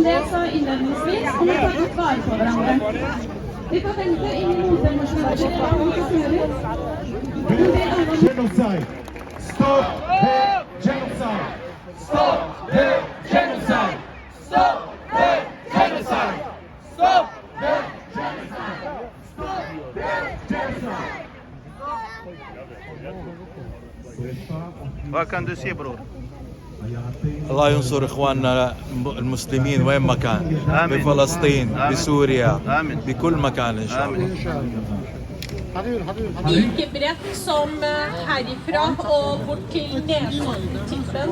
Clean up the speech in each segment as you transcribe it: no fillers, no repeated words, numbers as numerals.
Som det jag sa inledningsvis, kommer vi ta godt vare på hverandre. Vi forventer ingen motemasjoner eller organisering. Genocide! Stop the genocide! Stop the genocide! Stop the genocide! Stop the genocide! Stop the genocide! Vad kan du se bror? الله ينصر اخواننا المسلمين وين ما كان آمين. بفلسطين آمين. بسوريا آمين. بكل مكان ان شاء الله. Like bredt som herifra og bort til Nesodden-tippen.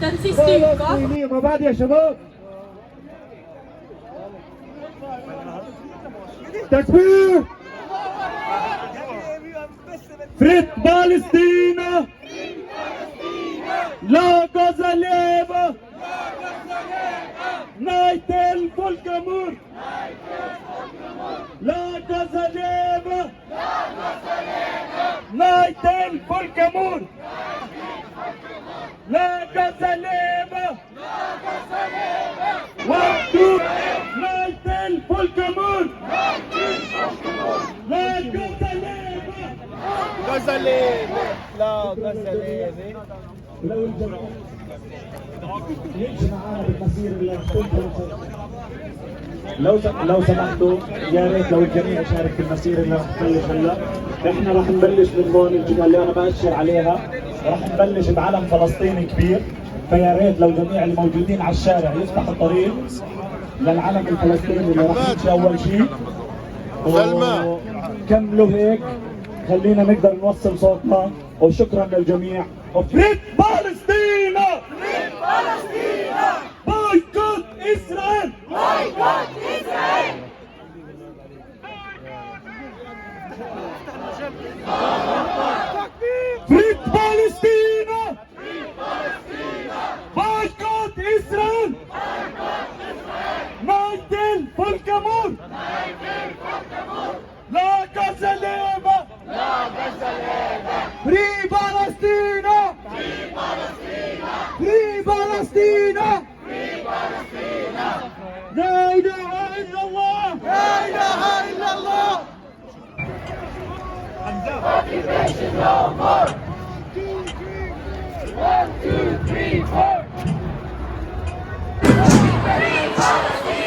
Den siste uka. Takbir! Fritt Palestina! La Gaza leva! Nej till folkmord! La Gaza leva! Nej till folkmord! La Gaza leva! Nej till folkmord! La Gaza leva! غزة ليبي لا غزة ليبي يمشي معانا بالمسير اللي لو سمحتوا يا ريت لو الجميع يشارك في المسير اللي راح تبلش هلا. احنا راح نبلش من هون الجبهه اللي انا باشر عليها، راح نبلش بعلم فلسطيني كبير، فيا ريت لو جميع الموجودين على الشارع يفتحوا الطريق للعلم الفلسطيني اللي راح يمشي اول شيء. كملوا هيك خلينا نقدر نوصل صوتنا، وشكرا للجميع. وفريد فلسطينا! فريد فلسطينا! بايكوت اسرائيل! بايكوت اسرائيل! فريد فلسطينا! فريد فلسطينا! بايكوت اسرائيل! بايكوت اسرائيل! نايتل فولكمور! نايتل فولكمور! لا غزة ليبا! لا غزة ليبا! فري فلسطينا! فري فلسطينا! فري فلسطينا! فري فلسطينا! لا إله إلا الله! لا إله إلا الله! Occupation no more! 1, 2, 3, 4! Free Palestine!